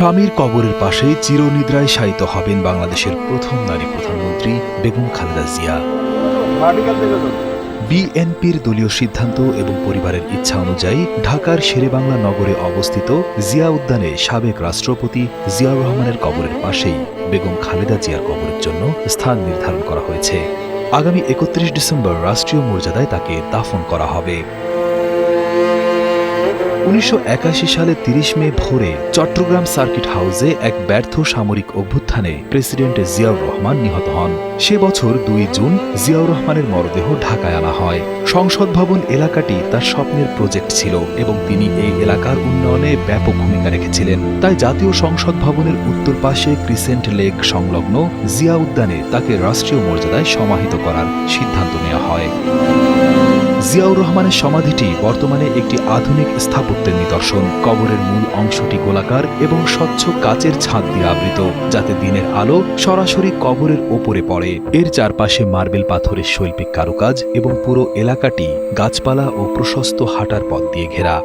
স্বামীর কবরের পাশেই চিরনিদ্রায় শায়িত হবেন বাংলাদেশের প্রথম নারী প্রধানমন্ত্রী বেগম খালেদা জিয়া। বিএনপির দলীয় সিদ্ধান্ত এবং পরিবারের ইচ্ছা অনুযায়ী ঢাকার শেরেবাংলা নগরে অবস্থিত জিয়া উদ্যানে সাবেক রাষ্ট্রপতি জিয়াউর রহমানের কবরের পাশেই বেগম খালেদা জিয়ার কবরের জন্য স্থান নির্ধারণ করা হয়েছে। আগামী ৩১ ডিসেম্বর রাষ্ট্রীয় মর্যাদায় তাকে দাফন করা হবে। ১৯৮১ সালে ৩০ মে ভোরে চট্টগ্রাম সার্কিট হাউসে এক ব্যর্থ সামরিক অভ্যুত্থানে প্রেসিডেন্ট জিয়াউর রহমান নিহত হন। সে বছর ২ জুন জিয়াউর রহমানের মরদেহ ঢাকায় আনা হয়। সংসদ ভবন এলাকাটি তার স্বপ্নের প্রজেক্ট ছিল এবং তিনি এই এলাকার উন্নয়নে ব্যাপক ভূমিকা রেখেছিলেন। তাই জাতীয় সংসদ ভবনের উত্তর পাশে ক্রিসেন্ট লেক সংলগ্ন জিয়া উদ্যানে তাকে রাষ্ট্রীয় মর্যাদায় সমাহিত করার সিদ্ধান্ত নেওয়া হয়। জিয়াউর রহমানের সমাধিটি বর্তমানে একটি আধুনিক স্থাপত্যের নিদর্শন। কবরের মূল অংশটি গোলাকার এবং স্বচ্ছ কাচের ছাদ দিয়ে আবৃত, যাতে দিনের আলো সরাসরি কবরের ওপরে পড়ে। এর চারপাশে মার্বেল পাথরের শৈল্পিক কারুকাজ এবং পুরো এলাকাটি গাছপালা ও প্রশস্ত হাঁটার পথ দিয়ে ঘেরা।